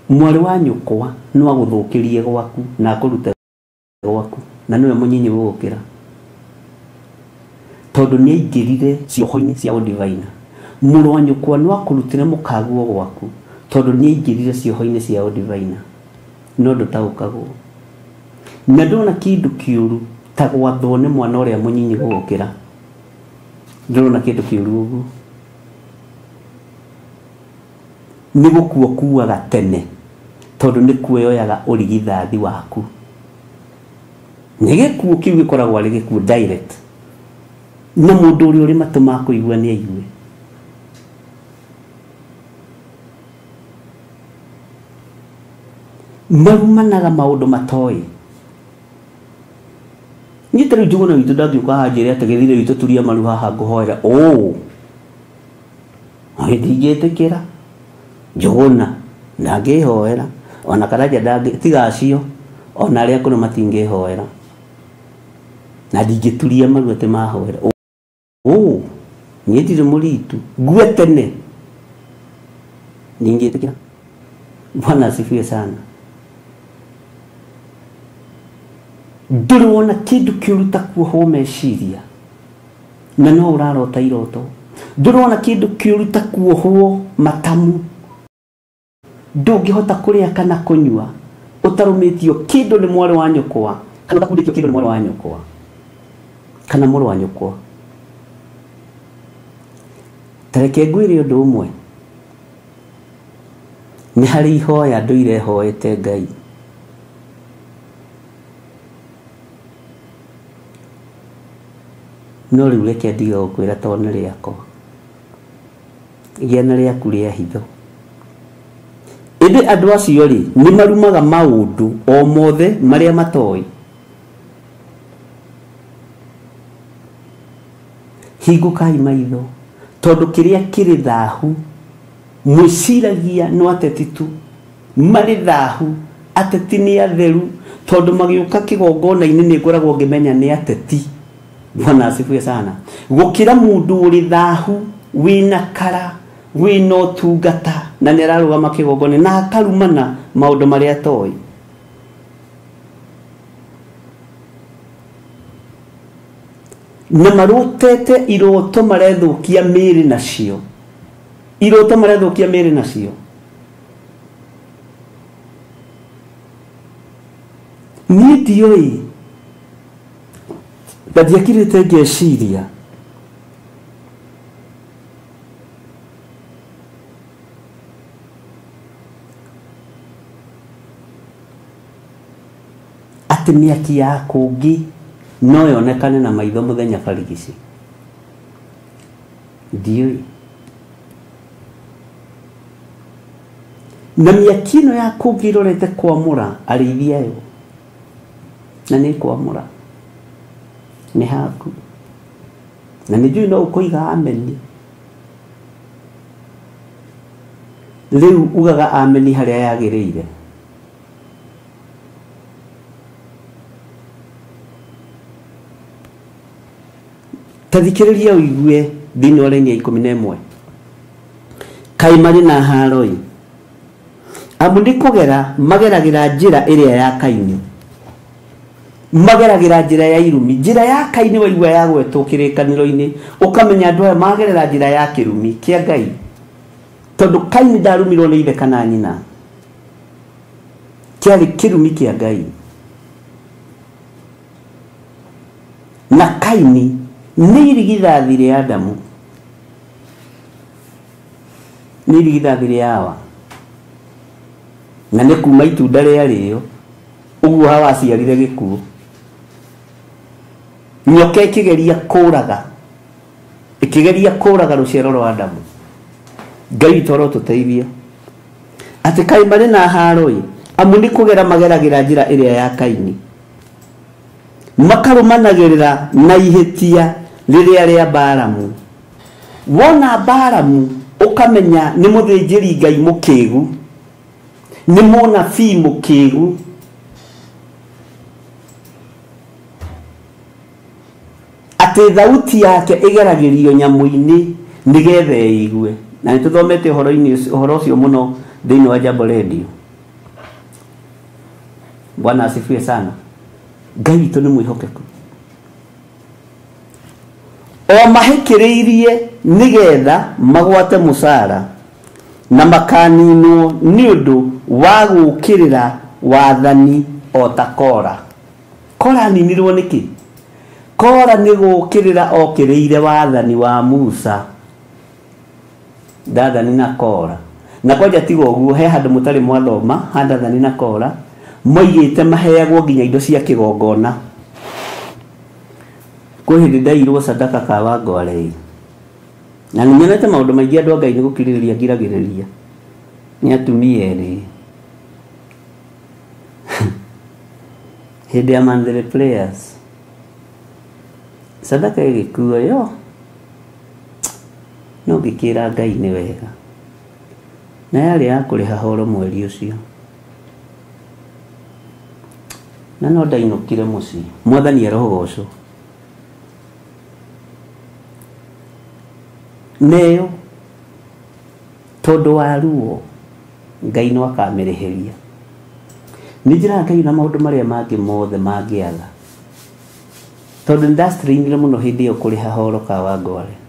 Mwarĩ wa nyũkwa no agũthũkĩrie gwaku na akũrute gwaku, na nĩwe mũnyinyi gũgũkĩra, tondũ nĩ aingĩrire cioho-inĩ cia ũdivaina. Mũrũ wa nyũkwa no akũrutĩre mũkaguo gwaku, tondũ nĩ aingĩrire cioho-inĩ cia ũdivaina, no ndũtaũkagwo. Na ndona kĩndũ kĩũru ta gwathwo nĩ mwana ũrĩa mũnyinyi gũgũkĩra, ndona kĩndũ kĩũru ũguo. nĩ gũkuo kuaga tene tondũ nĩ kuoyaga ũrigithathi waku. Nĩ gĩkuũ kĩu gĩkoragwo arĩ gĩkuũ direct, na mũndũ ũrĩa ũrĩ matũ ma kũigua nĩ aigue. Marumanaga maũndũ matoĩ. Niĩ ta rĩu njũgũna witũ ndangiũka haha njĩre atĩ gĩthire witũ turia maru haha ngũhoera ndingĩtĩkĩra njũgũna ndangĩhoera, ona Karanja tiga acio ona arĩa akũrũ matingĩhoera, na ndingĩturia maru atĩ mahoera. Niĩ ndirĩ mũritu ngue tene ndingĩtĩkĩra. Bwana asifiwe sana. Ndũrĩ wona kĩndũ kĩũru ta kuohwo meciria na no ũrarota iroto. Ndũrĩ wona kĩndũ kĩũru ta kuohwo matamu. Ndũngĩhota kũrĩa kana kũnyua ũtarũmĩtio kĩndũ nĩ mwarĩ wa nyũkwa, kana ũtakundĩkio kĩndũ nĩ mwarĩ wa nyũkwa kana mũrũ wa nyũkwa. Tareke ngwĩre ũndũ ũmwe, nĩ harĩ ihoya ndũire hoete Ngai. No rĩu reke ndiga gũkwĩra tondũ nĩ rĩakwa. Gĩa na rĩaku rĩa hitho. Ĩndĩ andũ acio rĩ nĩ marumaga maũndũ o mothe marĩa matoĩ. Hingũkai maitho tondũ kĩrĩa kĩrĩ thahu mwĩciragia no ateti tu, marĩ thahu. Ateti nĩ atheru tondũ magĩũka kĩgongona-inĩ nĩ ngoragwo ngĩmenya nĩ ateti. Bwana asifiwe sana. Gũkĩra mũndũ ũrĩ thahu wĩna kara wĩna ũtungata na nĩ ararũgama kĩgongona na akarumana maũndũ marĩa atoĩ. Na marũtete iroto marethũkia mĩĩrĩ nacio. Iroto marethũkia mĩĩrĩ nacio. Niĩ ndiũĩ, na ndiakirĩte ngeciria atĩ mĩaki ya kũngĩ no yonekane na maitho mũthenya barigici. Ndiũĩ. Na mĩaki ĩno ya kũngĩ ĩrorete kwamũra arĩithia yo, na nĩ kwamũra nĩ haku, na nĩ njũĩ no ũkũiga ameni. Rĩu ugaga ameni harĩa yagĩrĩire. Tathikĩrĩria ũigue thĩinĩ wa raini ya 11. Kaĩ marĩ na haro-ĩ, amu nĩ kũgera mageragĩra njĩra ĩrĩa ya Kaini, mageragĩra njĩra ya irumi. Njĩra ya Kaini waigua yagwetwo kĩrĩkanĩro-inĩ ũkamenya andũ aya magerera njĩra ya kĩrumi kĩa Ngai, tondũ Kaini ndarumirwo nĩ ithe kana nyina, kĩarĩ kĩrumi kĩa Ngai. Na Kaini nĩ irigithathi rĩa Adamu, nĩ irigithathi rĩa Hawa, na nĩ kuma itunda rĩarĩo ũguo Hawa aciarire gĩkuũ. Nyoka ĩkĩgeria kũraga rũciaro rwa Adamu. Ngai toro tũteithie. Atĩ kaĩ marĩ na haro-ĩ, amu nĩ kũgera mageragĩra njĩra ĩrĩa ya Kaini, makarũmanagĩrĩra na ihĩtia rĩrĩa rĩa Balamu. Wona Balamu ũkamenya nĩ mũthĩnjĩri Ngai mũkĩgu, nĩ mũnabii mũkĩgu. Atĩ thauti yake ĩgeragĩrio nyamũ-inĩ nĩgetha ĩigue. Na nĩ tũthomete ũhoro ũcio mũno thĩinĩ wa Jambo Radio. Bwana asifiwe sana. Ngai witũ nĩ mwĩhokeku. O mahĩkĩrĩirie nĩgetha magwate mũcara na makaninwo nĩ ũndũ wa gũũkĩrĩra wathani o ta Kora. Kora aninirwo nĩkĩ? Kora nĩ gũũkĩrĩra okĩrĩire wathani wa Musa. Dathani na Kora na kwanja tigo guo he handu mutari mwathoma handathani na kora moigite maheagwo nginya indo cia kigongona kwa hindi ndairwo sadaka ka Wangwarei na ninyonete maundu maingi andu Ngai ni gukiririria ngiragiriria ni atumia eri hindi ya mandre players sadaka igikuo yo no ngikira Ngai ni wega na yari ya kuriha horo mweri ucio na no ndainukire muci mwathani arogoco neo tondu wa ruo Ngai no akamirihiria ni njira Ngai na maundu maria mangi mothe mangiaga tondu ndastringire muno hindi yo kuriha horo ka Wangware